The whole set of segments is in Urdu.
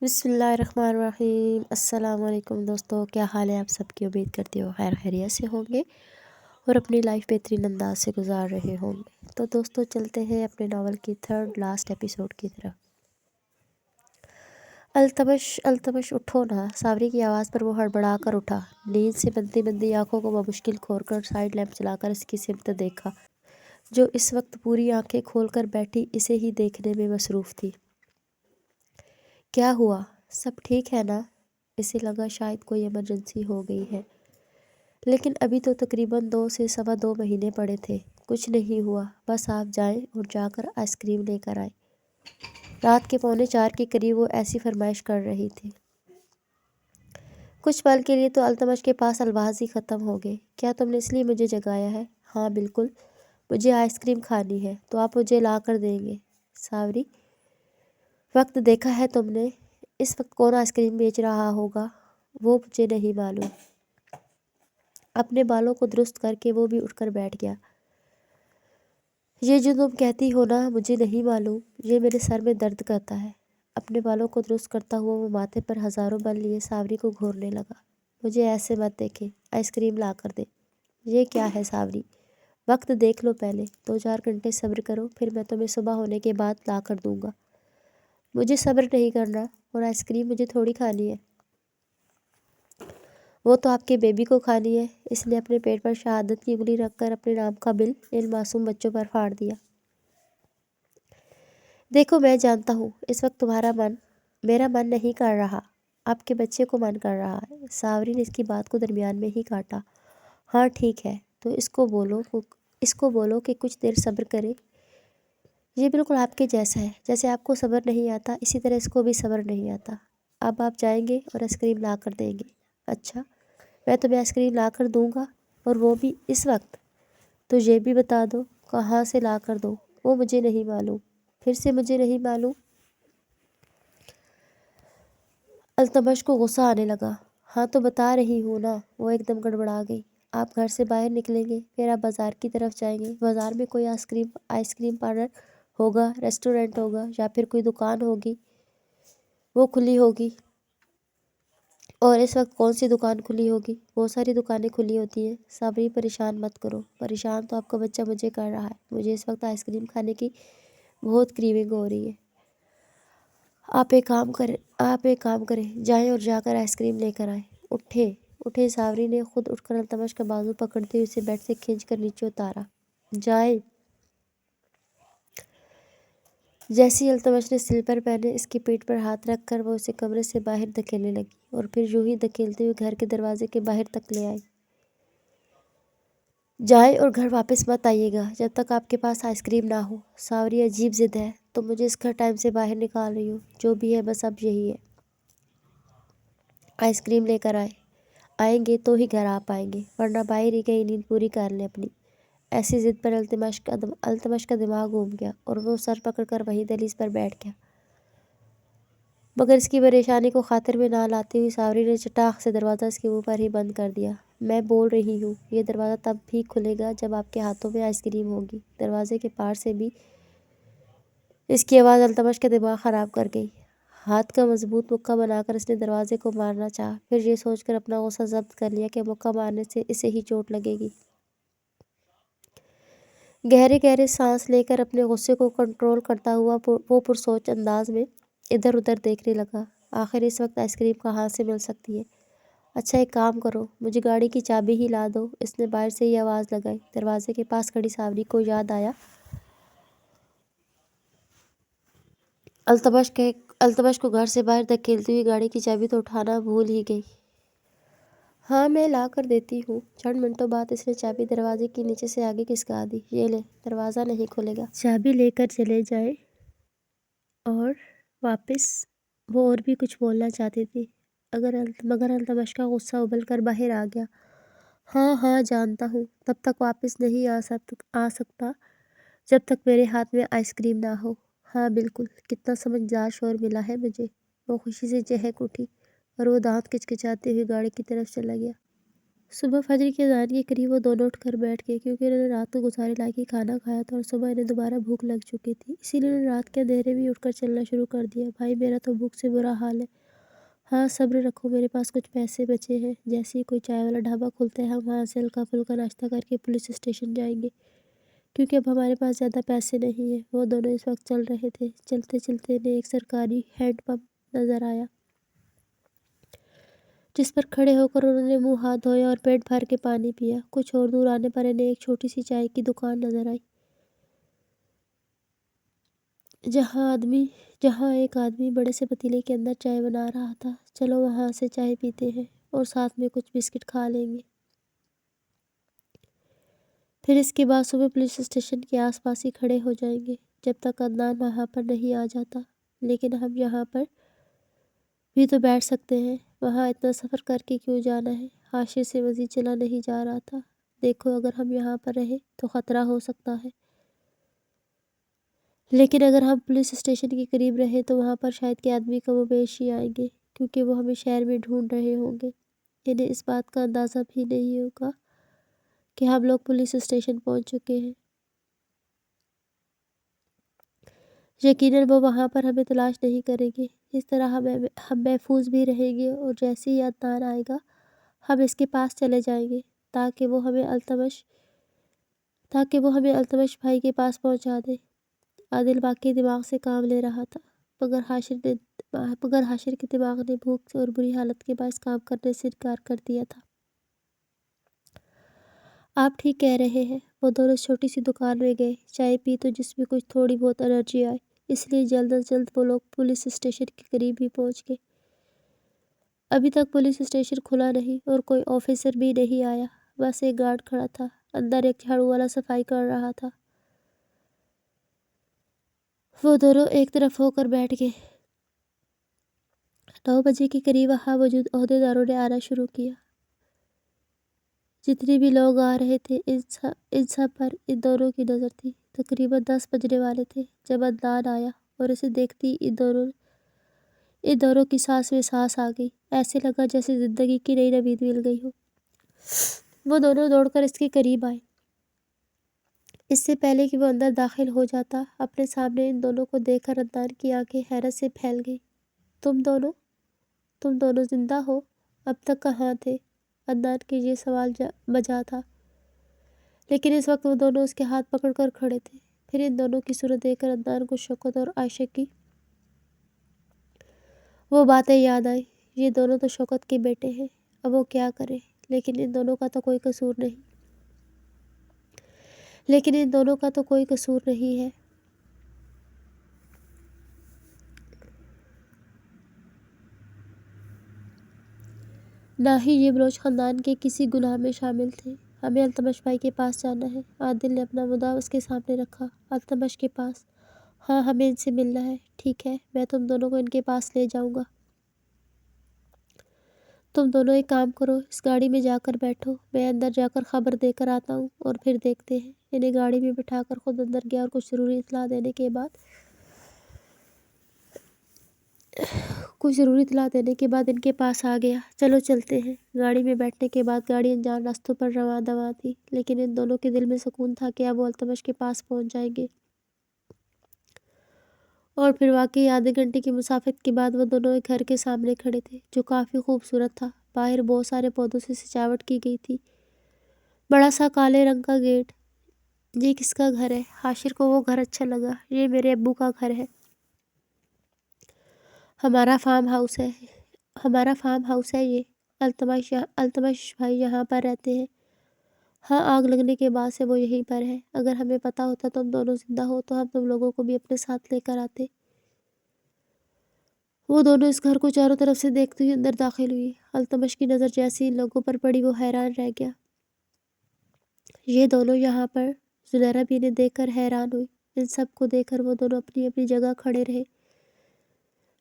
بسم اللہ الرحمن الرحیم۔ السلام علیکم دوستو، کیا حال ہے آپ سب کی؟ امید کرتی ہو خیر خیریت سے ہوں گے اور اپنی لائف بہترین انداز سے گزار رہے ہوں گے۔ تو دوستو چلتے ہیں اپنے ناول کی تھرڈ لاسٹ ایپیسوڈ کی طرف۔ التمش التمش اٹھو نا، ساوری کی آواز پر وہ ہڑبڑا کر اٹھا۔ نیند سے بندی بندی آنکھوں کو بمشکل کھول کر سائیڈ لیمپ چلا کر اس کی سمت دیکھا، جو اس وقت پوری آنکھیں کھول کر بیٹھی اسے ہی دیکھنے میں مصروف تھی۔ کیا ہوا؟ سب ٹھیک ہے نا؟ اسے لگا شاید کوئی ایمرجنسی ہو گئی ہے، لیکن ابھی تو تقریباً 2 سے سوا 2 مہینے پڑے تھے۔ کچھ نہیں ہوا، بس آپ جائیں اور جا کر آئس کریم لے کر آئیں۔ رات کے 3:45 کے قریب وہ ایسی فرمائش کر رہی تھی۔ کچھ پل کے لیے تو التمش کے پاس الفاظ ہی ختم ہو گئے۔ کیا تم نے اس لیے مجھے جگایا ہے؟ ہاں بالکل، مجھے آئس کریم کھانی ہے، تو آپ مجھے لا کر دیں گے؟ ساوری، وقت دیکھا ہے تم نے؟ اس وقت کون آئس کریم بیچ رہا ہوگا؟ وہ مجھے نہیں معلوم۔ اپنے بالوں کو درست کر کے وہ بھی اٹھ کر بیٹھ گیا۔ یہ جو تم کہتی ہو نا مجھے نہیں معلوم، یہ میرے سر میں درد کرتا ہے۔ اپنے بالوں کو درست کرتا ہوا وہ ماتھے پر ہزاروں بل لیے ساوری کو گھورنے لگا۔ مجھے ایسے مت دیکھیں، آئس کریم لا کر دے۔ یہ کیا ہے ساوری؟ وقت دیکھ لو پہلے، 2-4 گھنٹے صبر کرو، پھر میں تمہیں صبح ہونے کے بعد لا کر دوں گا۔ مجھے صبر نہیں کرنا، اور آئس کریم مجھے تھوڑی کھانی ہے۔ وہ تو آپ کے بیبی کو کھانی ہے۔ اس نے اپنے پیٹ پر شہادت کی انگلی رکھ کر اپنے نام کا بل ان معصوم بچوں پر پھاڑ دیا۔ دیکھو میں جانتا ہوں اس وقت تمہارا من میرا من نہیں کر رہا، آپ کے بچے کو من کر رہا ہے۔ ساوری نے اس کی بات کو درمیان میں ہی کاٹا۔ ہاں ٹھیک ہے، تو اس کو بولو کہ کچھ دیر صبر کرے۔ یہ بالکل آپ کے جیسا ہے، جیسے آپ کو صبر نہیں آتا اسی طرح اس کو بھی صبر نہیں آتا۔ اب آپ جائیں گے اور آئس کریم لا کر دیں گے۔ اچھا، میں تمہیں آئس کریم لا کر دوں گا، اور وہ بھی اس وقت؟ تو یہ بھی بتا دو کہاں سے لا کر دو؟ وہ مجھے نہیں معلوم۔ پھر سے مجھے نہیں معلوم؟ التمش کو غصہ آنے لگا۔ ہاں تو بتا رہی ہوں نا۔ وہ ایک دم گڑبڑا گئی۔ آپ گھر سے باہر نکلیں گے، پھر آپ بازار کی طرف جائیں گے۔ بازار میں کوئی آئس کریم پارلر ہوگا، ریسٹورنٹ ہوگا، یا پھر کوئی دکان ہوگی، وہ کھلی ہوگی۔ اور اس وقت کون سی دکان کھلی ہوگی؟ بہت ساری دکانیں کھلی ہوتی ہیں۔ ساوری پریشان مت کرو۔ پریشان تو آپ کا بچہ مجھے کر رہا ہے۔ مجھے اس وقت آئس کریم کھانے کی بہت کریونگ ہو رہی ہے۔ آپ ایک کام کریں، جائیں اور جا کر آئس کریم لے کر آئیں۔ اٹھے ساوری نے خود اٹھ کر التمش کا بازو پکڑتے ہوئے اسے بیڈ سے کھینچ کر نیچے اتارا۔ جائیں۔ جیسی التمش نے سلیپر پہنے اس کے پیٹ پر ہاتھ رکھ کر وہ اسے کمرے سے باہر دھکیلنے لگی، اور پھر یوں ہی دھکیلتے ہوئے گھر کے دروازے کے باہر تک لے آئی۔ جائیں اور گھر واپس مت آئیے گا جب تک آپ کے پاس آئس کریم نہ ہو۔ ساوری، عجیب ضد ہے، تم مجھے اس گھر ٹائم سے باہر نکال رہی ہو۔ جو بھی ہے بس اب یہی ہے۔ آئس کریم لے کر آئیں گے تو ہی گھر آ پائیں گے، ورنہ باہر ہی کہیں نیند پوری کر لیں اپنی۔ ایسی ضد پر التمش کا دماغ گھوم گیا، اور وہ سر پکڑ کر وہیں دہلیز پر بیٹھ گیا۔ مگر اس کی پریشانی کو خاطر میں نہ لاتے ہوئے ساوری نے چٹاخ سے دروازہ اس کے منہ پر ہی بند کر دیا۔ میں بول رہی ہوں، یہ دروازہ تب بھی کھلے گا جب آپ کے ہاتھوں میں آئس کریم ہوگی۔ دروازے کے پار سے بھی اس کی آواز التمش کا دماغ خراب کر گئی۔ ہاتھ کا مضبوط مکہ بنا کر اس نے دروازے کو مارنا چاہا، پھر یہ سوچ کر اپنا غصہ ضبط کر لیا کہ مکہ مارنے سے اسے ہی چوٹ لگے گی۔ گہرے گہرے سانس لے کر اپنے غصے کو کنٹرول کرتا ہوا وہ پرسوچ انداز میں ادھر ادھر دیکھنے لگا۔ آخر اس وقت آئس کریم کہاں سے مل سکتی ہے؟ اچھا ایک کام کرو، مجھے گاڑی کی چابی ہی لا دو۔ اس نے باہر سے ہی آواز لگائی۔ دروازے کے پاس کھڑی ساوری کو یاد آیا التمش کو گھر سے باہر دھکیلتی ہوئی گاڑی کی چابی تو اٹھانا بھول ہی گئی۔ ہاں میں لا کر دیتی ہوں۔ چند منٹوں بعد اس نے چابی دروازے کی نیچے سے آگے کھسکا دی۔ یہ لیں، دروازہ نہیں کھلے گا۔ چابی لے کر چلے جائیں اور واپس۔ وہ اور بھی کچھ بولنا چاہتی تھی، مگر التمش کا غصہ ابل کر باہر آ گیا۔ ہاں جانتا ہوں، تب تک واپس نہیں آ سکتا جب تک میرے ہاتھ میں آئس کریم نہ ہو۔ ہاں بالکل، کتنا سمجھدار شوہر ملا ہے مجھے۔ وہ خوشی سے چہک اٹھی، اور وہ دانت کچکچاتے ہوئے گاڑی کی طرف چلا گیا۔ صبح فجر کی اذان کے قریب وہ دونوں اٹھ کر بیٹھ گئے، کیونکہ انہوں نے رات کو گزارے لاقی کھانا کھایا تھا اور صبح انہیں دوبارہ بھوک لگ چکی تھی، اسی لیے انہوں نے رات کے اندھیرے میں اٹھ کر چلنا شروع کر دیا۔ بھائی میرا تو بھوک سے برا حال ہے۔ ہاں صبر رکھو، میرے پاس کچھ پیسے بچے ہیں، جیسے ہی کوئی چائے والا ڈھابا کھلتا ہے ہم وہاں سے ہلکا پھلکا ناشتہ کر کے پولیس اسٹیشن جائیں گے، کیونکہ اب ہمارے پاس زیادہ پیسے نہیں ہیں۔ وہ دونوں اس وقت چل رہے تھے، چلتے چلتے انہیں ایک سرکاری ہینڈ پمپ نظر آیا، جس پر کھڑے ہو کر انہوں نے منہ ہاتھ دھوئے اور پیٹ بھر کے پانی پیا۔ کچھ اور دور آنے پر انہیں ایک چھوٹی سی چائے کی دکان نظر آئی، جہاں ایک آدمی بڑے سے پتیلے کے اندر چائے بنا رہا تھا۔ چلو وہاں سے چائے پیتے ہیں اور ساتھ میں کچھ بسکٹ کھا لیں گے، پھر اس کے بعد صبح پولیس اسٹیشن کے آس پاس ہی کھڑے ہو جائیں گے جب تک عدنان وہاں پر نہیں آ جاتا۔ لیکن ہم یہاں پر بھی تو بیٹھ سکتے ہیں، وہاں اتنا سفر کر کے کیوں جانا ہے؟ حاشر سے مزید چلا نہیں جا رہا تھا۔ دیکھو اگر ہم یہاں پر رہے تو خطرہ ہو سکتا ہے، لیکن اگر ہم پولیس اسٹیشن کے قریب رہے تو وہاں پر شاید کے آدمی کم و بیش ہی آئیں گے، کیونکہ وہ ہمیں شہر میں ڈھونڈ رہے ہوں گے۔ انہیں اس بات کا اندازہ بھی نہیں ہوگا کہ ہم لوگ پولیس اسٹیشن پہنچ چکے ہیں۔ یقیناً وہ وہاں پر ہمیں تلاش نہیں کریں گے، اس طرح ہم محفوظ بھی رہیں گے، اور جیسے ہی عدنان آئے گا ہم اس کے پاس چلے جائیں گے تاکہ وہ ہمیں التمش بھائی کے پاس پہنچا دے۔ عادل واقعی دماغ سے کام لے رہا تھا، مگر حاشر کے دماغ نے بھوک اور بری حالت کے باعث کام کرنے سے انکار کر دیا تھا۔ آپ ٹھیک کہہ رہے ہیں۔ وہ دونوں چھوٹی سی دکان میں گئے، چائے پی تو جس میں کچھ تھوڑی بہت انرجی آئی، اس لیے جلد از جلد وہ لوگ پولیس اسٹیشن کے قریب ہی پہنچ گئے۔ ابھی تک پولیس اسٹیشن کھلا نہیں اور کوئی آفیسر بھی نہیں آیا، بس ایک گارڈ کھڑا تھا، اندر ایک جھاڑو والا صفائی کر رہا تھا۔ وہ دونوں ایک طرف ہو کر بیٹھ گئے۔ 9 بجے کے قریب وہاں موجود عہدیداروں نے آنا شروع کیا۔ جتنے بھی لوگ آ رہے تھے ان سب پر ان دونوں کی نظر تھی۔ تقریباً 10 بجنے والے تھے جب عدنان آیا، اور اسے دیکھتی ان دونوں کی سانس میں سانس آ گئی، ایسے لگا جیسے زندگی کی نئی نوید مل گئی ہو۔ وہ دونوں دوڑ کر اس کے قریب آئے۔ اس سے پہلے کہ وہ اندر داخل ہو جاتا، اپنے سامنے ان دونوں کو دیکھ کر عدنان کی آنکھیں حیرت سے پھیل گئیں۔ تم دونوں زندہ ہو؟ اب تک کہاں تھے؟ عدنان کے یہ سوال بجا تھا، لیکن اس وقت وہ دونوں اس کے ہاتھ پکڑ کر کھڑے تھے۔ پھر ان دونوں کی صورت دیکھ کر عدنان کو شوکت اور عائشہ کی وہ باتیں یاد آئیں۔ یہ دونوں تو شوکت کے بیٹے ہیں، اب وہ کیا کریں؟ لیکن ان دونوں کا تو کوئی قصور نہیں ہے۔ نہ ہی یہ بلوچ خاندان کے کسی گناہ میں شامل تھے۔ ہمیں التمش بھائی کے پاس جانا ہے۔ عادل نے اپنا مدعا اس کے سامنے رکھا۔ التمش کے پاس؟ ہاں ہمیں ان سے ملنا ہے۔ ٹھیک ہے، میں تم دونوں کو ان کے پاس لے جاؤں گا۔ تم دونوں ایک کام کرو، اس گاڑی میں جا کر بیٹھو، میں اندر جا کر خبر دے کر آتا ہوں اور پھر دیکھتے ہیں۔ انہیں گاڑی میں بٹھا کر خود اندر گیا اور کچھ ضروری اطلاع دینے کے بعد ان کے پاس آ گیا۔ چلو چلتے ہیں۔ گاڑی میں بیٹھنے کے بعد گاڑی انجان راستوں پر رواں دواں تھی، لیکن ان دونوں کے دل میں سکون تھا کہ اب وہ التمش کے پاس پہنچ جائیں گے۔ اور پھر واقعی آدھے گھنٹے کی مسافت کے بعد وہ دونوں ایک گھر کے سامنے کھڑے تھے جو کافی خوبصورت تھا۔ باہر بہت سارے پودوں سے سجاوٹ کی گئی تھی۔ بڑا سا کالے رنگ کا گیٹ۔ یہ کس کا گھر ہے؟ حاشر کو وہ گھر اچھا لگا۔ یہ میرے ابو کا گھر ہے۔ ہمارا فارم ہاؤس ہے یہ۔ التمش بھائی یہاں پر رہتے ہیں؟ ہاں، آگ لگنے کے بعد سے وہ یہیں پر ہے۔ اگر ہمیں پتا ہوتا تم دونوں زندہ ہو تو ہم تم لوگوں کو بھی اپنے ساتھ لے کر آتے۔ وہ دونوں اس گھر کو چاروں طرف سے دیکھتے ہوئے اندر داخل ہوئی۔ التمش کی نظر جیسے ان لوگوں پر پڑی وہ حیران رہ گیا۔ یہ دونوں یہاں پر؟ زنیرہ بھی انہیں دیکھ کر حیران ہوئی۔ ان سب کو دیکھ کر وہ دونوں اپنی اپنی جگہ کھڑے رہے۔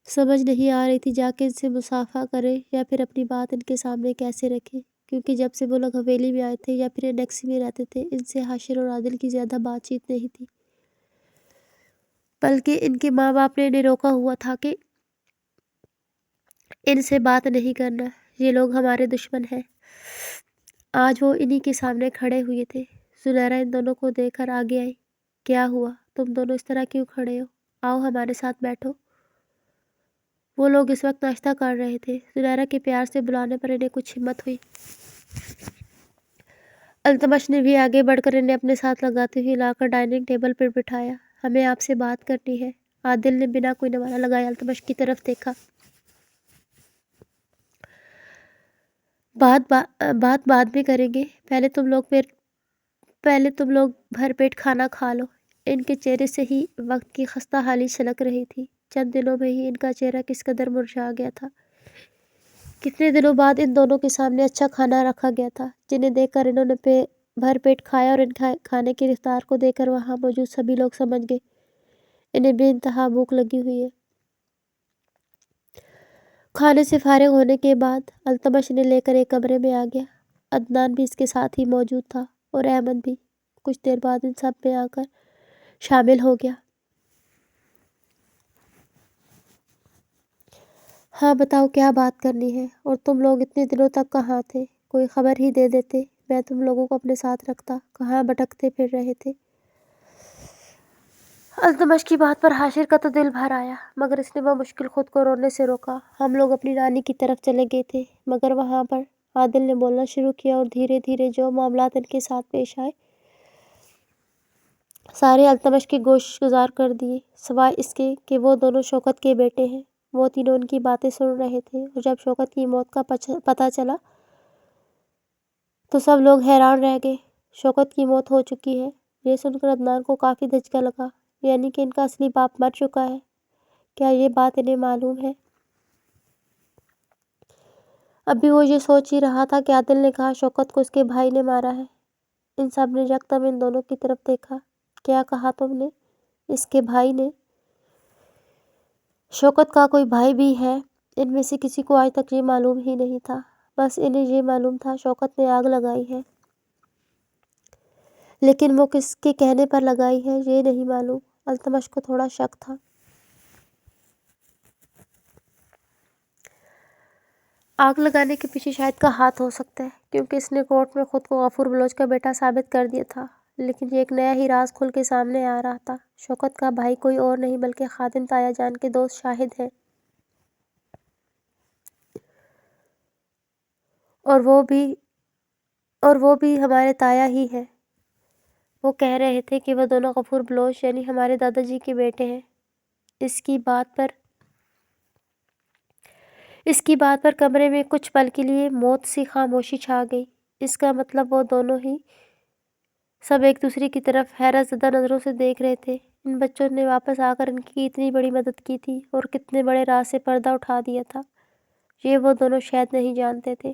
سمجھ نہیں آ رہی تھی جا کے ان سے مصافحہ کریں یا پھر اپنی بات ان کے سامنے کیسے رکھیں، کیونکہ جب سے وہ لوگ حویلی میں آئے تھے یا پھر انیکسی میں رہتے تھے ان سے حاشر اور عادل کی زیادہ بات چیت نہیں تھی، بلکہ ان کے ماں باپ نے انہیں روکا ہوا تھا کہ ان سے بات نہیں کرنا، یہ لوگ ہمارے دشمن ہیں۔ آج وہ انہی کے سامنے کھڑے ہوئے تھے۔ زنیرہ ان دونوں کو دیکھ کر آگے آئی۔ کیا ہوا؟ تم دونوں اس طرح کیوں کھڑے ہو؟ آؤ ہمارے ساتھ بیٹھو۔ وہ لوگ اس وقت ناشتہ کر رہے تھے۔ زنیرہ کے پیار سے بلانے پر انہیں کچھ ہمت ہوئی۔ التمش نے بھی آگے بڑھ کر انہیں اپنے ساتھ لگاتے ہوئے لا کر ڈائننگ ٹیبل پر بٹھایا۔ ہمیں آپ سے بات کرنی ہے۔ عادل نے بنا کوئی نوالہ لگائے التمش کی طرف دیکھا۔ بات بعد میں کریں گے، پہلے تم لوگ بھر پیٹ کھانا کھا لو۔ ان کے چہرے سے ہی وقت کی خستہ حالی چھلک رہی تھی۔ چند دنوں میں ہی ان کا چہرہ کس قدر مرجھا گیا تھا۔ کتنے دنوں بعد ان دونوں کے سامنے اچھا کھانا رکھا گیا تھا، جنہیں دیکھ کر انہوں نے بھر پیٹ کھایا اور ان کھانے کی رفتار کو دیکھ کر وہاں موجود سبھی لوگ سمجھ گئے انہیں بے انتہا بھوک لگی ہوئی ہے۔ کھانے سے فارغ ہونے کے بعد التمش انہیں لے کر ایک کمرے میں آ گیا۔ عدنان بھی اس کے ساتھ ہی موجود تھا اور احمد بھی کچھ دیر بعد ان سب میں آ کر شامل ہو گیا۔ ہاں بتاؤ کیا بات کرنی ہے؟ اور تم لوگ اتنے دنوں تک کہاں تھے؟ کوئی خبر ہی دے دیتے، میں تم لوگوں کو اپنے ساتھ رکھتا۔ کہاں بھٹکتے پھر رہے تھے؟ التمش کی بات پر حاشر کا تو دل بھر آیا، مگر اس نے بمشکل خود کو رونے سے روکا۔ ہم لوگ اپنی نانی کی طرف چلے گئے تھے، مگر وہاں پر عادل نے بولنا شروع کیا اور دھیرے دھیرے جو معاملات ان کے ساتھ پیش آئے سارے التمش کے گوش گزار کر دیے، سوائے اس کے کہ وہ دونوں شوکت کے بیٹے ہیں۔ وہ تینوں ان کی باتیں سن رہے تھے اور جب شوکت کی موت کا پتہ چلا تو سب لوگ حیران رہ گئے۔ شوکت کی موت ہو چکی ہے، یہ سن کر عدنان کو کافی دھچکا لگا۔ یعنی کہ ان کا اصلی باپ مر چکا ہے؟ کیا یہ بات انہیں معلوم ہے؟ ابھی وہ یہ سوچ ہی رہا تھا کہ عادل نے کہا شوکت کو اس کے بھائی نے مارا ہے۔ ان سب نے یکدم ان دونوں کی طرف دیکھا۔ کیا کہا تم نے؟ اس کے بھائی نے؟ شوکت کا کوئی بھائی بھی ہے؟ ان میں سے کسی کو آج تک یہ معلوم ہی نہیں تھا، بس انہیں یہ معلوم تھا شوکت نے آگ لگائی ہے، لیکن وہ کس کے کہنے پر لگائی ہے یہ نہیں معلوم۔ التمش کو تھوڑا شک تھا۔ آگ لگانے کے پیچھے شاہد کا ہاتھ ہو سکتا ہے، کیونکہ اس نے کورٹ میں خود کو غفور بلوچ کا بیٹا ثابت کر دیا تھا، لیکن یہ ایک نیا ہی راز کھل کے سامنے آ رہا تھا۔ شوکت کا بھائی کوئی اور نہیں بلکہ خادم تایا جان کے دوست شاہد ہیں، اور وہ بھی ہمارے تایا ہی ہیں۔ وہ کہہ رہے تھے کہ وہ دونوں غفور بلوچ یعنی ہمارے دادا جی کے بیٹے ہیں۔ اس کی بات پر کمرے میں کچھ پل کے لیے موت سی خاموشی چھا گئی۔ اس کا مطلب وہ دونوں ہی سب ایک دوسرے کی طرف حیرت زدہ نظروں سے دیکھ رہے تھے۔ ان بچوں نے واپس آ کر ان کی اتنی بڑی مدد کی تھی اور کتنے بڑے راز سے پردہ اٹھا دیا تھا، یہ وہ دونوں شاید نہیں جانتے تھے۔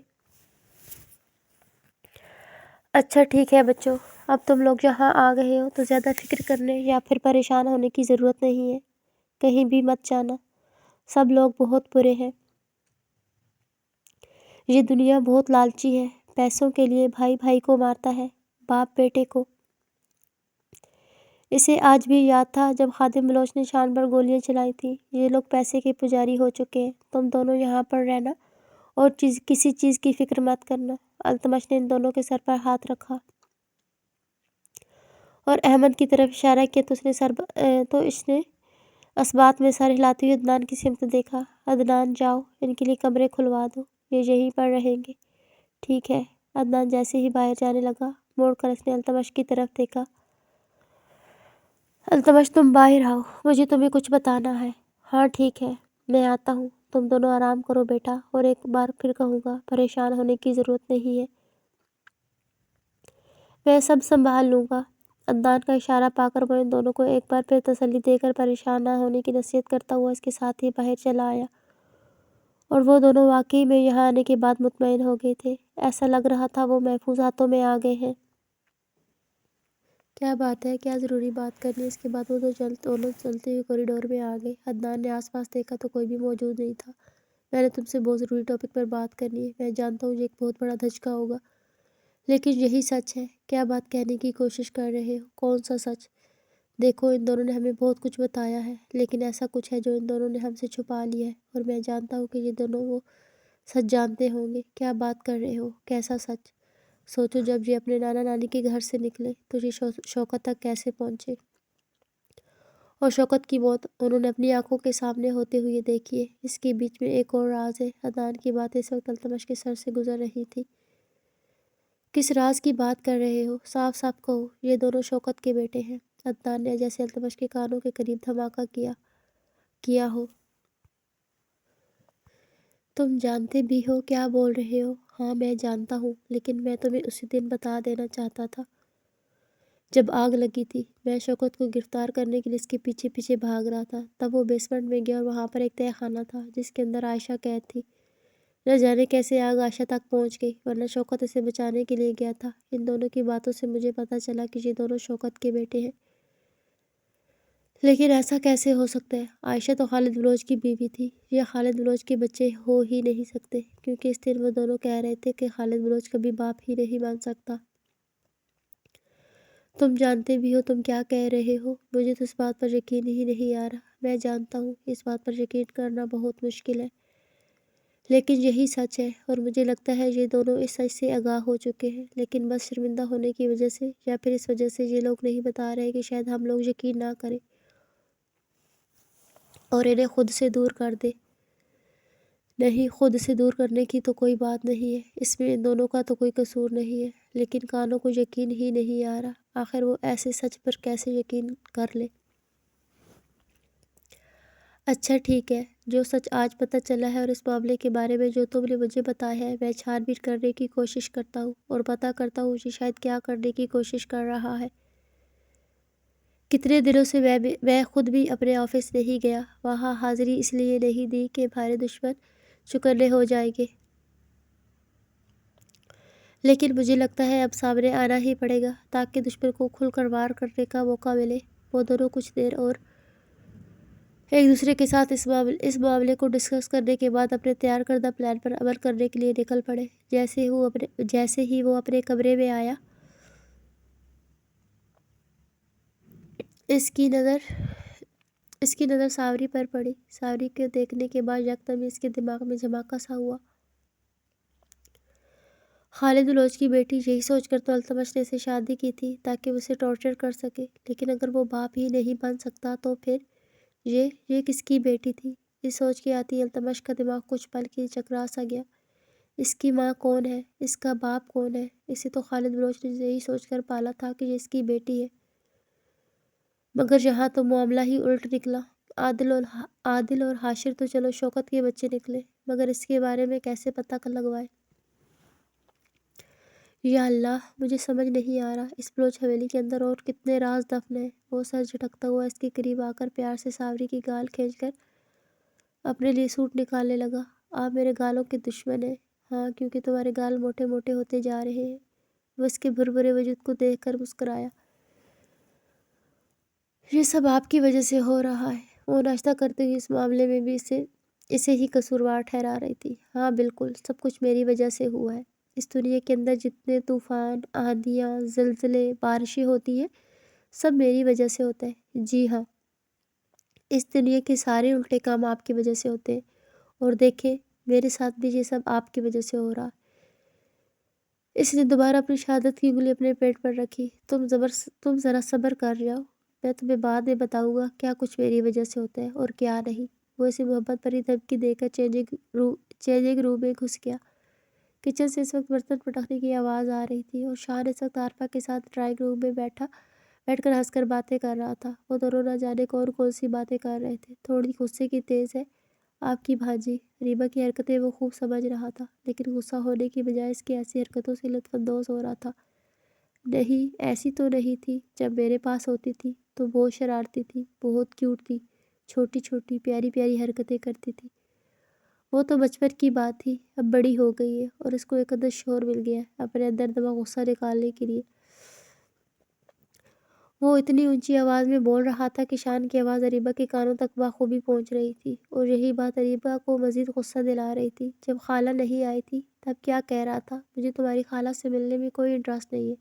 اچھا ٹھیک ہے بچوں، اب تم لوگ یہاں آ گئے ہو تو زیادہ فکر کرنے یا پھر پریشان ہونے کی ضرورت نہیں ہے۔ کہیں بھی مت جانا، سب لوگ بہت برے ہیں۔ یہ دنیا بہت لالچی ہے، پیسوں کے لیے بھائی بھائی کو مارتا ہے، باپ بیٹے کو۔ اسے آج بھی یاد تھا جب خادم بلوچ نے شان پر گولیاں چلائی تھیں۔ یہ لوگ پیسے کے پجاری ہو چکے ہیں، تم دونوں یہاں پر رہنا اور کسی چیز کی فکر مت کرنا۔ التمش نے ان دونوں کے سر پر ہاتھ رکھا اور احمد کی طرف اشارہ کیا تو اس نے اثبات میں سر ہلاتے ہوئے عدنان کی سمت دیکھا۔ عدنان جاؤ، ان کے لیے کمرے کھلوا دو، یہ یہیں پر رہیں گے۔ ٹھیک ہے۔ عدنان جیسے ہی باہر جانے لگا، موڑ کر اس نے التمش کی طرف دیکھا۔ التمش تم باہر آؤ، مجھے تمہیں کچھ بتانا ہے۔ ہاں ٹھیک ہے، میں آتا ہوں، تم دونوں آرام کرو بیٹا، اور ایک بار پھر کہوں گا پریشان ہونے کی ضرورت نہیں ہے، میں سب سنبھال لوں گا۔ عدنان کا اشارہ پا کر وہ ان دونوں کو ایک بار پھر تسلی دے کر پریشان نہ ہونے کی نصیحت کرتا ہوا اس کے ساتھ ہی باہر چلا آیا، اور وہ دونوں واقعی میں یہاں آنے کے بعد مطمئن ہو گئے تھے۔ ایسا لگ رہا تھا وہ محفوظ ہاتھوں میں آ گئے ہیں۔ کیا بات ہے؟ کیا ضروری بات کرنی ہے؟ اس کے بعد وہ دونوں چلتے ہوئے کوریڈور میں آ گئے۔ عدنان نے آس پاس دیکھا تو کوئی بھی موجود نہیں تھا۔ میں نے تم سے بہت ضروری ٹاپک پر بات کرنی ہے، میں جانتا ہوں یہ ایک بہت بڑا دھچکا ہوگا، لیکن یہی سچ ہے۔ کیا بات کہنے کی کوشش کر رہے ہو؟ کون سا سچ؟ دیکھو ان دونوں نے ہمیں بہت کچھ بتایا ہے، لیکن ایسا کچھ ہے جو ان دونوں نے ہم سے چھپا لیا ہے، اور میں جانتا ہوں کہ یہ دونوں وہ سچ جانتے ہوں گے۔ کیا بات کر رہے ہو؟ کیسا سچ؟ سوچو جب یہ اپنے نانا نانی کے گھر سے نکلے تو یہ شوکت تک کیسے پہنچے، اور شوکت کی موت انہوں نے اپنی آنکھوں کے سامنے ہوتے ہوئے دیکھی ہے۔ اس کے بیچ میں ایک اور راز ہے۔ عدنان کی بات اس وقت التمش کے سر سے گزر رہی تھی۔ کس راز کی بات کر رہے ہو؟ صاف صاف کہو، یہ دونوں شوکت کے بیٹے ہیں۔ عدنان نے جیسے التمش کے کانوں کے قریب دھماکہ کیا ہو۔ تم جانتے بھی ہو کیا بول رہے ہو؟ ہاں میں جانتا ہوں، لیکن میں تمہیں اسی دن بتا دینا چاہتا تھا جب آگ لگی تھی۔ میں شوکت کو گرفتار کرنے کے لیے اس کے پیچھے پیچھے بھاگ رہا تھا۔ تب وہ بیسمنٹ میں گیا اور وہاں پر ایک تہہ خانہ تھا جس کے اندر عائشہ قید تھی۔ نہ جانے کیسے آگ عائشہ تک پہنچ گئی، ورنہ شوکت اسے بچانے کے لیے گیا تھا۔ ان دونوں کی باتوں سے مجھے پتہ چلا کہ یہ دونوں شوکت کے بیٹے ہیں۔ لیکن ایسا کیسے ہو سکتا ہے؟ عائشہ تو خالد بلوچ کی بیوی تھی۔ یہ خالد بلوچ کے بچے ہو ہی نہیں سکتے، کیونکہ اس دن وہ دونوں کہہ رہے تھے کہ خالد بلوچ کبھی باپ ہی نہیں بن سکتا۔ تم جانتے بھی ہو تم کیا کہہ رہے ہو؟ مجھے تو اس بات پر یقین ہی نہیں آ رہا۔ میں جانتا ہوں اس بات پر یقین کرنا بہت مشکل ہے، لیکن یہی سچ ہے، اور مجھے لگتا ہے یہ دونوں اس سچ سے آگاہ ہو چکے ہیں، لیکن بس شرمندہ ہونے کی وجہ سے یا پھر اس وجہ سے یہ لوگ نہیں بتا رہے کہ شاید ہم لوگ یقین نہ کریں اور انہیں خود سے دور کر دیں۔ نہیں، خود سے دور کرنے کی تو کوئی بات نہیں ہے، اس میں ان دونوں کا تو کوئی قصور نہیں ہے، لیکن کانوں کو یقین ہی نہیں آ رہا۔ آخر وہ ایسے سچ پر کیسے یقین کر لے؟ اچھا ٹھیک ہے، جو سچ آج پتہ چلا ہے اور اس معاملے کے بارے میں جو تم نے مجھے بتایا ہے، میں چھان بین کرنے کی کوشش کرتا ہوں اور پتہ کرتا ہوں کہ شاید کیا کرنے کی کوشش کر رہا ہے۔ کتنے دنوں سے میں خود بھی اپنے آفس نہیں گیا، وہاں حاضری اس لیے نہیں دی کہ ہمارے دشمن چکنے ہو جائیں گے، لیکن مجھے لگتا ہے اب سامنے آنا ہی پڑے گا تاکہ دشمن کو کھل کر وار کرنے کا موقع ملے۔ وہ دونوں کچھ دیر اور ایک دوسرے کے ساتھ اس معاملے کو ڈسکس کرنے کے بعد اپنے تیار کردہ پلان پر عمل کرنے کے لیے نکل پڑے۔ جیسے ہی وہ اپنے کمرے میں آیا، اس کی نظر ساوری پر پڑی۔ ساوری کو دیکھنے کے بعد یکدم اس کے دماغ میں جھماکا سا ہوا۔ خالد بلوچ کی بیٹی، یہی سوچ کر تو التمش نے اسے شادی کی تھی تاکہ وہ اسے ٹارچر کر سکے، لیکن اگر وہ باپ ہی نہیں بن سکتا تو پھر یہ کس کی بیٹی تھی؟ اس سوچ کے آتی التمش کا دماغ کچھ پل کے چکرا سا گیا۔ اس کی ماں کون ہے؟ اس کا باپ کون ہے؟ اسے تو خالد بلوچ نے یہی سوچ کر پالا تھا کہ یہ اس کی بیٹی ہے، مگر یہاں تو معاملہ ہی الٹ نکلا۔ عادل اور حاشر تو چلو شوکت کے بچے نکلے، مگر اس کے بارے میں کیسے پتہ لگوائے؟ یا اللہ، مجھے سمجھ نہیں آ رہا اس بلوچ حویلی کے اندر اور کتنے راز دفن ہیں۔ وہ سر جھٹکتا ہوا اس کے قریب آ کر پیار سے ساوری کی گال کھینچ کر اپنے لیے سوٹ نکالنے لگا۔ آپ میرے گالوں کے دشمن ہیں؟ ہاں، کیونکہ تمہارے گال موٹے موٹے ہوتے جا رہے ہیں۔ وہ اس کے بھربھرے وجود کو دیکھ کر مسکرایا۔ یہ سب آپ کی وجہ سے ہو رہا ہے۔ وہ ناشتہ کرتے ہوئے اس معاملے میں بھی اسے ہی قصوروار ٹھہرا رہی تھی۔ ہاں بالکل، سب کچھ میری وجہ سے ہوا ہے۔ اس دنیا کے اندر جتنے طوفان، آندھیاں، زلزلے، بارشیں ہوتی ہیں، سب میری وجہ سے ہوتا ہے۔ جی ہاں، اس دنیا کے سارے الٹے کام آپ کی وجہ سے ہوتے ہیں، اور دیکھیں میرے ساتھ بھی یہ سب آپ کی وجہ سے ہو رہا۔ اس نے دوبارہ اپنی شہادت کی انگلی اپنے پیٹ پر رکھی۔ تم ذرا صبر کر جاؤ، میں تمہیں بعد میں بتاؤں گا کیا کچھ میری وجہ سے ہوتا ہے اور کیا نہیں۔ وہ اسے محبت بھری دھمکی دے کر چینجنگ روم میں گھس گیا۔ کچن سے اس وقت برتن پٹکنے کی آواز آ رہی تھی، اور شان اس وقت عارفہ کے ساتھ ڈرائنگ روم میں بیٹھ کر ہنس کر باتیں کر رہا تھا۔ وہ دونوں نہ جانے کون سی باتیں کر رہے تھے۔ تھوڑی غصے کی تیز ہے آپ کی بھانجی، ریبا کی حرکتیں وہ خوب سمجھ رہا تھا، لیکن غصہ ہونے کی بجائے اس کی ایسی حرکتوں سے لطف اندوز ہو رہا تھا۔ نہیں، ایسی تو نہیں تھی، جب میرے پاس ہوتی تھی تو بہت شرارتی تھی، بہت کیوٹ تھی، چھوٹی چھوٹی پیاری پیاری حرکتیں کرتی تھی۔ وہ تو بچپن کی بات تھی، اب بڑی ہو گئی ہے اور اس کو ایک قدر شور مل گیا ہے اپنے اندر دبا غصہ نکالنے کے لیے۔ وہ اتنی اونچی آواز میں بول رہا تھا کہ شان کی آواز اریبہ کے کانوں تک بخوبی پہنچ رہی تھی، اور یہی بات اریبہ کو مزید غصہ دلا رہی تھی۔ جب خالہ نہیں آئی تھی تب کیا کہہ رہا تھا؟ مجھے تمہاری خالہ سے ملنے میں کوئی انٹرسٹ نہیں ہے۔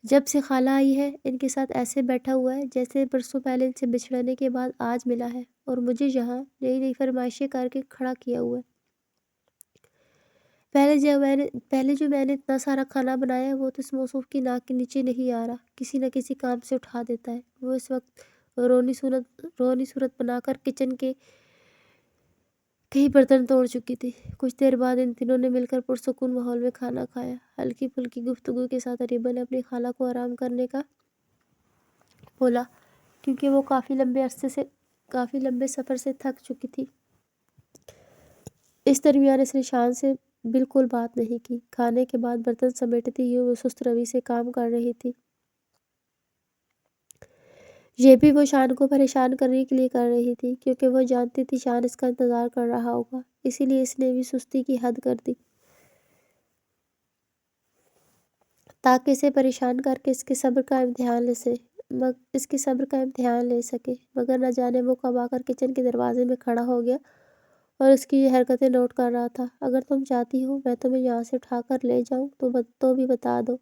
جب سے خالہ آئی ہے ان کے ساتھ ایسے بیٹھا ہوا ہے جیسے برسوں پہلے ان سے بچھڑنے کے بعد آج ملا ہے، اور مجھے یہاں نئی نئی فرمائشیں کر کے کھڑا کیا ہوا ہے۔ پہلے جو میں نے اتنا سارا کھانا بنایا ہے وہ تو اس موصوف کی ناک کے نیچے نہیں آ رہا، کسی نہ کسی کام سے اٹھا دیتا ہے۔ وہ اس وقت رونی صورت بنا کر کچن کے کئی برتن توڑ چکی تھی۔ کچھ دیر بعد ان تینوں نے مل کر پرسکون ماحول میں کھانا کھایا۔ ہلکی پھلکی گفتگو کے ساتھ اریبہ نے اپنی خالہ کو آرام کرنے کا بولا، کیونکہ وہ کافی لمبے سفر سے تھک چکی تھی۔ اس درمیان اس نے شان سے بالکل بات نہیں کی۔ کھانے کے بعد برتن سمیٹتی ہوئی وہ سست روی سے کام کر رہی تھی۔ یہ بھی وہ شان کو پریشان کرنے کے لیے کر رہی تھی، کیونکہ وہ جانتی تھی شان اس کا انتظار کر رہا ہوگا، اسی لیے اس نے بھی سستی کی حد کر دی تاکہ اسے پریشان کر کے اس کے صبر کا امتحان لے سکے۔ مگر نہ جانے وہ کب آ کر کچن کے دروازے میں کھڑا ہو گیا اور اس کی یہ حرکتیں نوٹ کر رہا تھا۔ اگر تم چاہتی ہو میں تمہیں یہاں سے اٹھا کر لے جاؤں تو بھی بتا دو،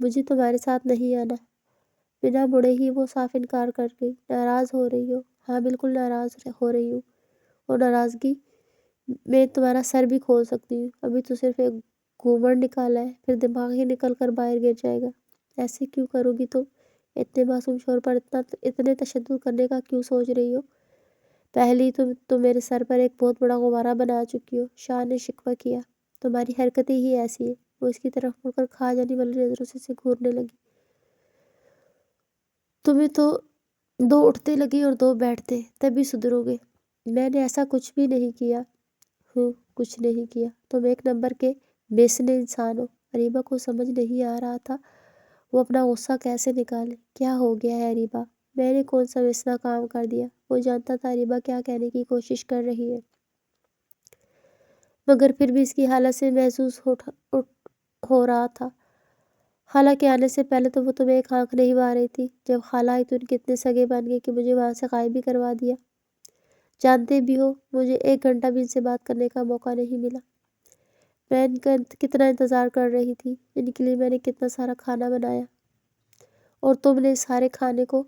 مجھے تمہارے ساتھ نہیں آنا۔ بنا مڑے ہی وہ صاف انکار کر گئی۔ ناراض ہو رہی ہو؟ ہاں بالکل ناراض ہو رہی ہوں، اور ناراضگی میں تمہارا سر بھی کھول سکتی ہوں۔ ابھی تو صرف ایک گھومڑ نکالا ہے، پھر دماغ ہی نکل کر باہر گر جائے گا۔ ایسے کیوں کرو گی تم؟ اتنے معصوم شوہر پر اتنے تشدد کرنے کا کیوں سوچ رہی ہو؟ پہلے ہی تم میرے سر پر ایک بہت بڑا غبارہ بنا چکی ہو، شان نے شکوہ کیا۔ تمہاری حرکتیں ہی ایسی ہیں۔ وہ اس کی طرف مڑ کر کھا جانے والی نظروں سے اسے گھورنے لگی۔ تمہیں تو 2 اٹھتے لگے اور 2 بیٹھتے، تبھی سدھرو گے۔ میں نے ایسا کچھ بھی نہیں کیا۔ کچھ نہیں کیا؟ تم ایک نمبر کے بیسنے انسان ہو۔ اریبہ کو سمجھ نہیں آ رہا تھا وہ اپنا غصہ کیسے نکالے۔ کیا ہو گیا ہے اریبہ؟ میں نے کون سا بیسنا کام کر دیا؟ وہ جانتا تھا اریبہ کیا کہنے کی کوشش کر رہی ہے، مگر پھر بھی اس کی حالت سے محظوظ ہو رہا تھا۔ خالہ کے آنے سے پہلے تو وہ تمہیں ایک آنکھ نہیں مار رہی تھی۔ جب خالہ آئی تو ان کے اتنے سگے بن گئے کہ مجھے وہاں سے غائب بھی کروا دیا۔ جانتے بھی ہو مجھے 1 گھنٹہ بھی ان سے بات کرنے کا موقع نہیں ملا۔ میں ان کا کتنا انتظار کر رہی تھی، ان کے لیے میں نے کتنا سارا کھانا بنایا، اور تم نے اس سارے کھانے کو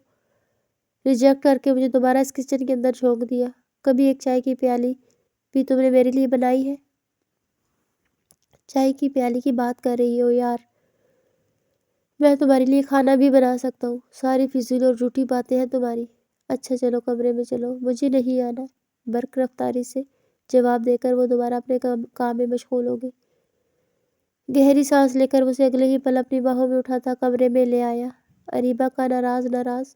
ریجیکٹ کر کے مجھے دوبارہ اس کچن کے اندر جھونک دیا۔ کبھی ایک چائے کی پیالی بھی تم نے میرے لیے بنائی ہے؟ چائے کی پیالی کی بات کر رہی ہو یار؟ میں تمہارے لیے کھانا بھی بنا سکتا ہوں۔ ساری فضول اور جھوٹی باتیں ہیں تمہاری۔ اچھا چلو کمرے میں چلو، مجھے نہیں آنا۔ برق رفتاری سے جواب دے کر وہ دوبارہ اپنے کام میں مشغول ہو گئے۔ گہری سانس لے کر اسے اگلے ہی پل اپنی باہوں میں اٹھاتا کمرے میں لے آیا۔ اریبہ کا ناراض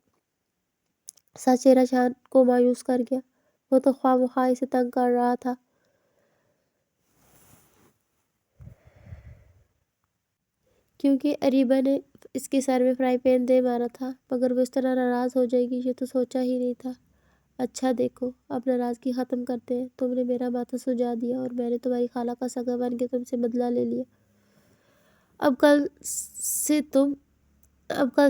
سا چہرہ شان کو مایوس کر گیا۔ وہ تو خواہ مخواہ اسے تنگ کر رہا تھا، کیونکہ اریبہ نے اس کے سر میں فرائی پین دے مارا تھا، مگر وہ اس طرح ناراض ہو جائے گی یہ تو سوچا ہی نہیں تھا۔ اچھا دیکھو، اب ناراضگی ختم کرتے ہیں۔ تم نے میرا ماتھا سجا دیا اور میں نے تمہاری خالہ کا سگا بن کے تم سے بدلہ لے لیا۔ اب کل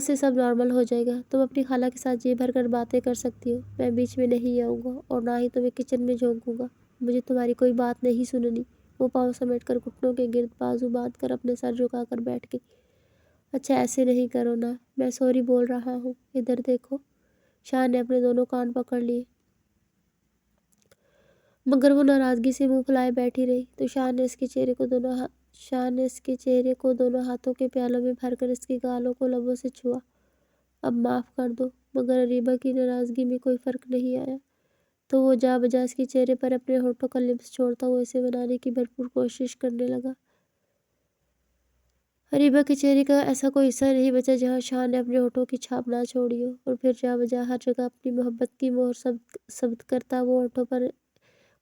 سے سب نارمل ہو جائے گا۔ تم اپنی خالہ کے ساتھ جی بھر کر باتیں کر سکتی ہو، میں بیچ میں نہیں آؤں گا اور نہ ہی تمہیں کچن میں جھونکوں گا۔ مجھے تمہاری کوئی بات نہیں سننی۔ وہ پاؤں سمیٹ کر گھٹنوں کے گرد بازو باندھ کر اپنے سر جھکا کر بیٹھ گئی۔ اچھا ایسے نہیں کرو نا، میں سوری بول رہا ہوں، ادھر دیکھو۔ شان نے اپنے دونوں کان پکڑ لیے، مگر وہ ناراضگی سے منہ پھلائے بیٹھی رہی تو شان نے اس کے چہرے کو دونوں ہاتھوں کے پیالوں میں بھر کر اس کے گالوں کو لبوں سے چھوا۔ اب معاف کر دو۔ مگر اریبہ کی ناراضگی میں کوئی فرق نہیں آیا تو وہ جا بجا اس کے چہرے پر اپنے ہونٹوں کا لمس چھوڑتا ہوا اسے منانے کی بھرپور کوشش کرنے لگا۔ اریبہ کے چہرے کا ایسا کوئی حصہ نہیں بچا جہاں شان نے اپنے ہونٹوں کی چھاپ نہ چھوڑی ہو، اور پھر جا بجا ہر جگہ اپنی محبت کی مہر ثبت کرتا وہ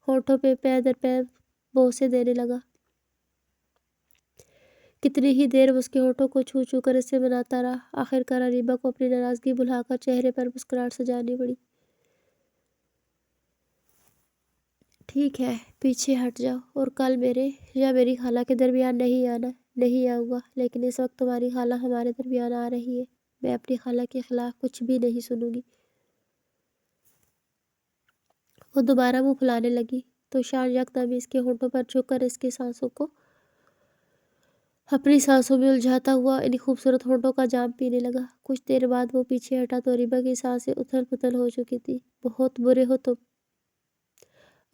ہونٹوں پہ پے در پے بوسے دینے لگا۔ کتنی ہی دیر وہ اس کے ہونٹوں کو چھو چھو کر اسے مناتا رہا۔ آخرکار اریبہ کو اپنی ناراضگی بھلا کر چہرے پر مسکراہٹ سجانی پڑی۔ ٹھیک ہے، پیچھے ہٹ جاؤ اور کل میرے یا میری خالہ کے درمیان نہیں آنا۔ نہیں آؤں گا، لیکن اس وقت تمہاری خالہ ہمارے درمیان آ رہی ہے، میں اپنی خالہ کے خلاف کچھ بھی نہیں سنوں گی۔ وہ دوبارہ منہ پھلانے لگی تو شان یکدم اس کے ہونٹوں پر جھک کر اس کی سانسوں کو اپنی سانسوں میں الجھاتا ہوا ان خوبصورت ہونٹوں کا جام پینے لگا۔ کچھ دیر بعد وہ پیچھے ہٹا تو اریبہ کی سانسیں اتھل پتھل ہو چکی تھی۔ بہت برے ہو تم۔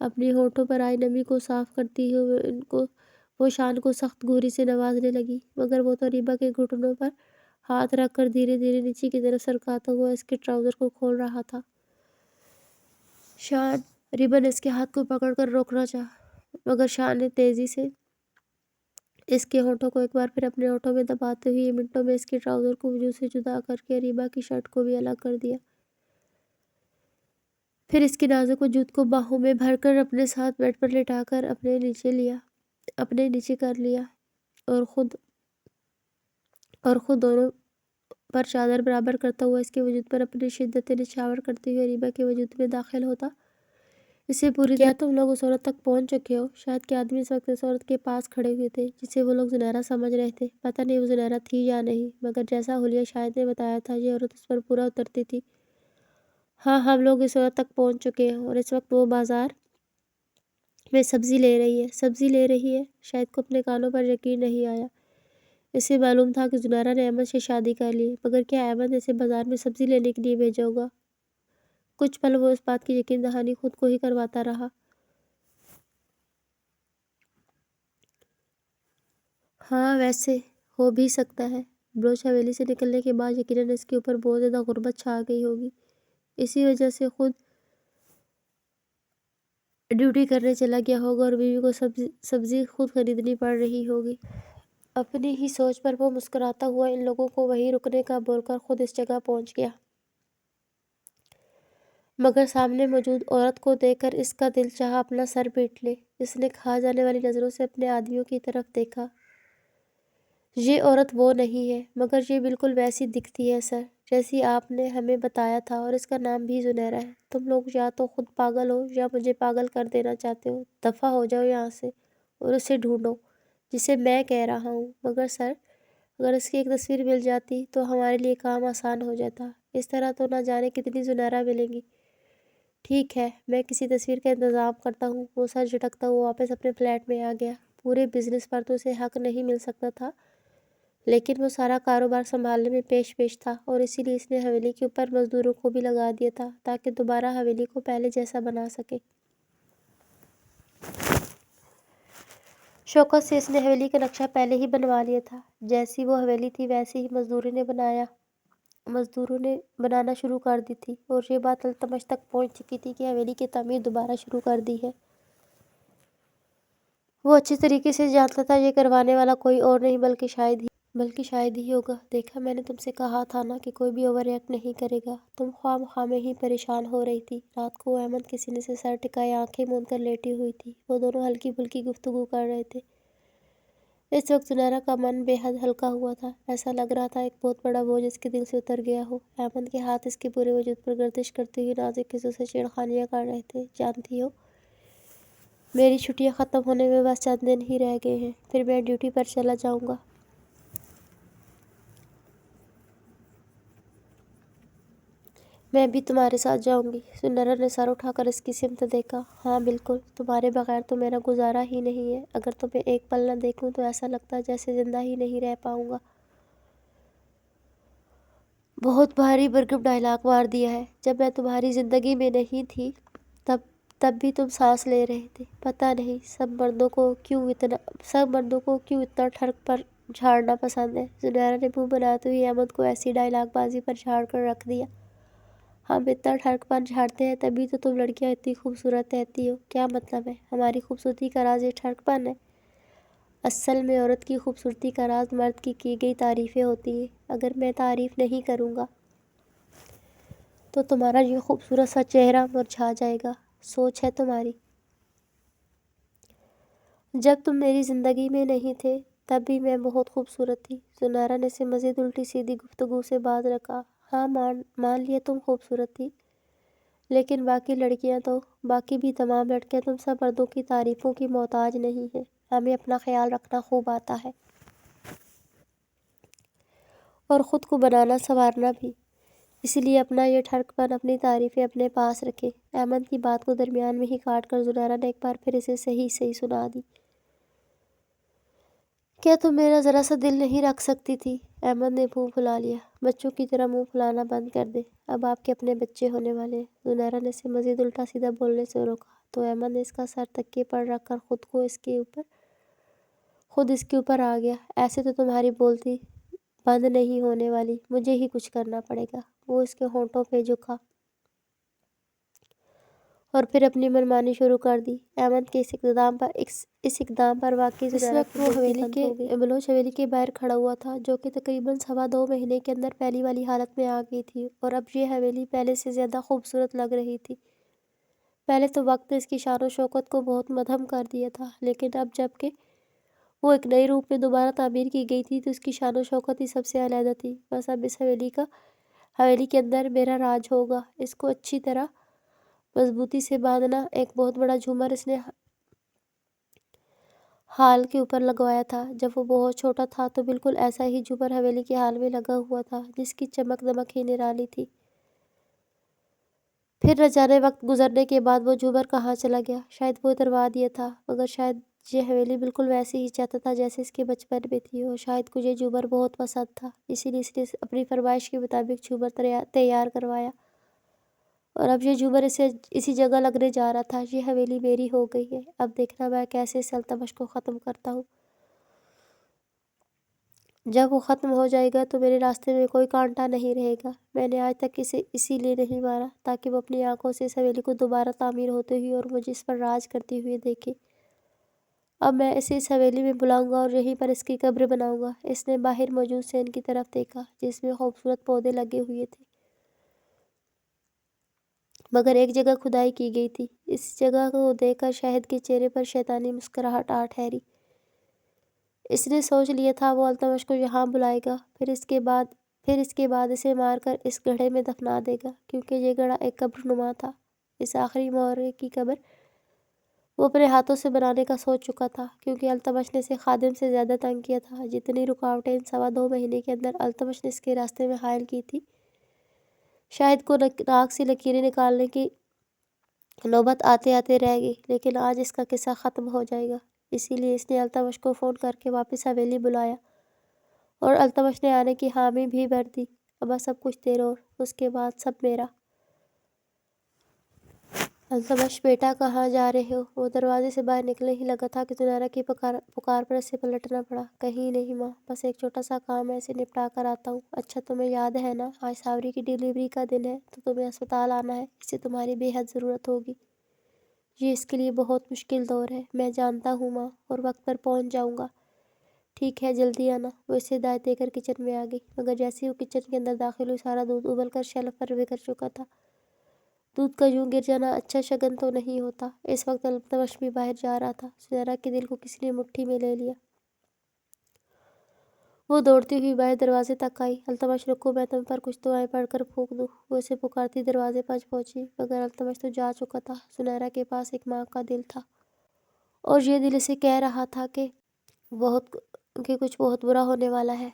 اپنی ہونٹوں پر آئی نمی کو صاف کرتی ہوئے وہ شان کو سخت گھوری سے نوازنے لگی، مگر وہ تو ریبا کے گھٹنوں پر ہاتھ رکھ کر دھیرے دھیرے نیچے کی طرف سرکاتا ہوا اس کے ٹراؤزر کو کھول رہا تھا۔ شان ریبا نے اس کے ہاتھ کو پکڑ کر روکنا چاہا، مگر شان نے تیزی سے اس کے ہونٹوں کو ایک بار پھر اپنے ہونٹوں میں دباتے ہوئے منٹوں میں اس کے ٹراؤزر کو وجود سے جدا کر کے ریبا کی شرٹ کو بھی الگ کر دیا۔ پھر اس کے نازک وجود کو باہوں میں بھر کر اپنے ساتھ بیڈ پر لٹا کر اپنے نیچے کر لیا اور خود دونوں پر چادر برابر کرتا ہوا اس کے وجود پر اپنی شدت نچھاور کرتے ہوئے ریبا کے وجود میں داخل ہوتا اسے پوری کیا تم لوگ اس عورت تک پہنچ چکے ہو؟ شاید کے آدمی اس وقت اس عورت کے پاس کھڑے ہوئے تھے جسے وہ لوگ زنیرہ سمجھ رہے تھے۔ پتہ نہیں وہ زنیرہ تھی یا نہیں، مگر جیسا حلیہ شاہد نے بتایا تھا یہ عورت اس پر پورا اترتی تھی۔ ہاں، ہم لوگ اس عورت تک پہنچ چکے ہیں اور اس وقت وہ بازار میں سبزی لے رہی ہے۔ شاہد کو اپنے کانوں پر یقین نہیں آیا۔ اسے معلوم تھا کہ زنیرہ نے احمد سے شادی کر لی، مگر کیا احمد اسے بازار میں سبزی لینے کے لیے بھیجا ہوگا؟ کچھ پل وہ اس بات کی یقین دہانی خود کو ہی کرواتا رہا۔ ہاں، ویسے ہو بھی سکتا ہے۔ بلوچ حویلی سے نکلنے کے بعد یقیناً اس کے اوپر بہت زیادہ غربت چھا گئی ہوگی، اسی وجہ سے خود ڈیوٹی کرنے چلا گیا ہوگا اور بیوی کو سبزی خود خریدنی پڑ رہی ہوگی۔ اپنی ہی سوچ پر وہ مسکراتا ہوا ان لوگوں کو وہیں رکنے کا بول کر خود اس جگہ پہنچ گیا، مگر سامنے موجود عورت کو دیکھ کر اس کا دل چاہا اپنا سر پیٹ لے۔ اس نے کھا جانے والی نظروں سے اپنے آدمیوں کی طرف دیکھا۔ یہ عورت وہ نہیں ہے، مگر یہ بالکل ویسی دکھتی ہے سر، جیسی آپ نے ہمیں بتایا تھا، اور اس کا نام بھی زنیرہ ہے۔ تم لوگ یا تو خود پاگل ہو یا مجھے پاگل کر دینا چاہتے ہو۔ دفعہ ہو جاؤ یہاں سے اور اسے ڈھونڈو جسے میں کہہ رہا ہوں۔ مگر سر، اگر اس کی ایک تصویر مل جاتی تو ہمارے لیے کام آسان ہو جاتا۔ اس طرح تو نہ جانے کتنی زنیرہ ملیں گی۔ ٹھیک ہے، میں کسی تصویر کا انتظام کرتا ہوں۔ وہ سر جھٹکتا ہوا واپس اپنے فلیٹ میں آ گیا۔ پورے بزنس پر تو اسے حق نہیں مل سکتا تھا، لیکن وہ سارا کاروبار سنبھالنے میں پیش تھا، اور اسی لیے اس نے حویلی کے اوپر مزدوروں کو بھی لگا دیا تھا تاکہ دوبارہ حویلی کو پہلے جیسا بنا سکے۔ شوکت سے اس نے حویلی کا نقشہ پہلے ہی بنوا لیا تھا۔ جیسی وہ حویلی تھی ویسی ہی مزدوروں نے بنانا شروع کر دی تھی، اور یہ بات التمش تک پہنچ چکی تھی کہ حویلی کی تعمیر دوبارہ شروع کر دی ہے۔ وہ اچھی طریقے سے جانتا تھا یہ کروانے والا کوئی اور نہیں بلکہ شاید ہی ہوگا۔ دیکھا، میں نے تم سے کہا تھا نا کہ کوئی بھی اوور ریئیکٹ نہیں کرے گا۔ تم خواہ مخواہ میں ہی پریشان ہو رہی تھی۔ رات کو احمد کے سینے سے سر ٹکائے آنکھیں موند کر لیٹی ہوئی تھی۔ وہ دونوں ہلکی پھلکی گفتگو کر رہے تھے۔ اس وقت زنیرہ کا من بے حد ہلکا ہوا تھا، ایسا لگ رہا تھا ایک بہت بڑا بوجھ اس کے دل سے اتر گیا ہو۔ احمد کے ہاتھ اس کے پورے وجود پر گردش کرتے ہوئے نازک حصوں سے چھیڑخانیاں کر رہے تھے۔ جانتی ہو، میری چھٹیاں ختم ہونے میں بس چند دن ہی رہ گئے ہیں، پھر میں ڈیوٹی پر چلا جاؤں گا۔ میں بھی تمہارے ساتھ جاؤں گی۔ زنیرہ نے سر اٹھا کر اس کی سمت دیکھا۔ ہاں بالکل، تمہارے بغیر تو میرا گزارا ہی نہیں ہے۔ اگر تمہیں ایک پل نہ دیکھوں تو ایسا لگتا ہے جیسے زندہ ہی نہیں رہ پاؤں گا۔ بہت بھاری بھرکم ڈائلاگ مار دیا ہے۔ جب میں تمہاری زندگی میں نہیں تھی تب بھی تم سانس لے رہے تھے۔ پتہ نہیں سب مردوں کو کیوں اتنا ٹھڑک پر جھاڑنا پسند ہے۔ زنیرہ نے منہ بناتے ہوئے احمد کو ایسی ڈائلاگ بازی پر جھاڑ کر رکھ دیا۔ ہم اتنا ٹھڑک پن جھاڑتے ہیں تبھی تو تم لڑکیاں اتنی خوبصورت رہتی ہو۔ کیا مطلب ہے؟ ہماری خوبصورتی کا راز یہ ٹھڑک پن ہے؟ اصل میں عورت کی خوبصورتی کا راز مرد کی گئی تعریفیں ہوتی ہیں۔ اگر میں تعریف نہیں کروں گا تو تمہارا یہ خوبصورت سا چہرہ مرجھا جائے گا۔ سوچ ہے تمہاری۔ جب تم میری زندگی میں نہیں تھے تب بھی میں بہت خوبصورت تھی۔ زنیرہ نے اسے مزید الٹی سیدھی گفتگو سے باز رکھا۔ ہاں، مان لیا تم خوبصورت تھی، لیکن باقی بھی تمام لڑکیاں تم سب مردوں کی تعریفوں کی محتاج نہیں ہیں۔ ہمیں اپنا خیال رکھنا خوب آتا ہے، اور خود کو بنانا سنوارنا بھی، اس لیے اپنا یہ ٹھڑک پن، اپنی تعریفیں اپنے پاس رکھیں۔ احمد کی بات کو درمیان میں ہی کاٹ کر زنیرہ نے ایک بار پھر اسے صحیح سنا دی۔ کیا تم میرا ذرا سا دل نہیں رکھ سکتی تھی؟ احمد نے منہ پھلا لیا۔ بچوں کی طرح منہ پھلانا بند کر دیں، اب آپ کے اپنے بچے ہونے والے ہیں۔ زنیرہ نے اسے مزید الٹا سیدھا بولنے سے روکا تو احمد نے اس کا سر تکیے پر رکھ کر خود کو اس کے اوپر خود اس کے اوپر آ گیا۔ ایسے تو تمہاری بولتی بند نہیں ہونے والی، مجھے ہی کچھ کرنا پڑے گا۔ وہ اس کے ہونٹوں پہ جھکا اور پھر اپنی منمانی شروع کر دی۔ احمد کے اس اقدام پر واقعی اس وقت وہ بلوچ حویلی کے باہر کھڑا ہوا تھا، جو کہ تقریباً 2.25 مہینے کے اندر پہلی والی حالت میں آ گئی تھی، اور اب یہ حویلی پہلے سے زیادہ خوبصورت لگ رہی تھی۔ پہلے تو وقت نے اس کی شان و شوکت کو بہت مدھم کر دیا تھا، لیکن اب جب کہ وہ ایک نئے روپ میں دوبارہ تعمیر کی گئی تھی تو اس کی شان و شوکت ہی سب سے علیحدہ تھی۔ بس اب اس حویلی کے اندر میرا راج ہوگا۔ اس کو اچھی طرح مضبوطی سے باندھنا۔ ایک بہت بڑا جھومر اس نے ہال کے اوپر لگوایا تھا۔ جب وہ بہت چھوٹا تھا تو بالکل ایسا ہی جھومر حویلی کے ہال میں لگا ہوا تھا، جس کی چمک دمک ہی نرالی تھی۔ پھر نہ جانے وقت گزرنے کے بعد وہ جھومر کہاں چلا گیا۔ شاید وہ اتروا دیا تھا، مگر شاید یہ حویلی بالکل ویسے ہی چاہتا تھا جیسے اس کے بچپن میں تھی، اور شاید کو یہ جھومر بہت پسند تھا، اسی لیے اس نے اپنی فرمائش کے مطابق جھومر تیار کروایا، اور اب یہ جھومر اسی جگہ لگنے جا رہا تھا۔ یہ حویلی میری ہو گئی ہے۔ اب دیکھنا میں کیسے اس التمش کو ختم کرتا ہوں۔ جب وہ ختم ہو جائے گا تو میرے راستے میں کوئی کانٹا نہیں رہے گا۔ میں نے آج تک اسے اسی لیے نہیں مارا تاکہ وہ اپنی آنکھوں سے اس حویلی کو دوبارہ تعمیر ہوتے ہوئے اور مجھے اس پر راج کرتے ہوئے دیکھے۔ اب میں اسے اس حویلی میں بلاؤں گا اور یہیں پر اس کی قبر بناؤں گا۔ اس نے باہر موجود سین کی طرف دیکھا، جس میں خوبصورت پودے لگے ہوئے تھے، مگر ایک جگہ کھدائی کی گئی تھی۔ اس جگہ کو دیکھ کر شاہد کے چہرے پر شیطانی مسکراہٹ آ ٹھہری۔ اس نے سوچ لیا تھا وہ التمش کو یہاں بلائے گا، پھر اس کے بعد اسے مار کر اس گڑھے میں دفنا دے گا، کیونکہ یہ گڑھا ایک قبر نما تھا۔ اس آخری مورے کی قبر وہ اپنے ہاتھوں سے بنانے کا سوچ چکا تھا، کیونکہ التمش نے اسے خادم سے زیادہ تنگ کیا تھا۔ جتنی رکاوٹیں ان 2.25 مہینے کے اندر التمش نے اس کے راستے میں حائل کی تھی، شاہد کو ناک سے لکیریں نکالنے کی نوبت آتے آتے رہ گئی، لیکن آج اس کا قصہ ختم ہو جائے گا۔ اسی لیے اس نے التمش کو فون کر کے واپس حویلی بلایا، اور التمش نے آنے کی حامی بھی بھر دی۔ اب سب کچھ تیرا، اور اس کے بعد سب میرا۔ التمش بیٹا کہاں جا رہے ہو؟ وہ دروازے سے باہر نکلنے ہی لگا تھا کہ سنیرا کی پکار پر اسے پلٹنا پڑا۔ کہیں نہیں ماں، بس ایک چھوٹا سا کام ہے، اسے نپٹا کر آتا ہوں۔ اچھا تمہیں یاد ہے نا، آج ساوری کی ڈیلیوری کا دن ہے، تو تمہیں اسپتال آنا ہے، اسے تمہاری بے حد ضرورت ہوگی۔ یہ اس کے لیے بہت مشکل دور ہے، میں جانتا ہوں ماں، اور وقت پر پہنچ جاؤں گا۔ ٹھیک ہے، جلدی آنا۔ وہ اسے ہدایت دے کر کچن میں آ گئی، مگر جیسے وہ کچن کے اندر داخل ہوئی سارا دودھ ابل کر شیلف پر بکھر چکا تھا۔ دودھ کا یوں گر جانا اچھا شگن تو نہیں ہوتا۔ اس وقت التمش بھی باہر جا رہا تھا۔ سنیرا کے دل کو کسی نے مٹھی میں لے لیا۔ وہ دوڑتی ہوئی باہر دروازے تک آئی۔ التمش رکو، میں تم پر کچھ دعائیں پڑھ کر پھونک دوں۔ وہ اسے پکارتی دروازے پر پہنچی، مگر التمش تو جا چکا تھا۔ سنیرا کے پاس ایک ماں کا دل تھا، اور یہ دل اسے کہہ رہا تھا کہ کچھ بہت برا ہونے والا ہے۔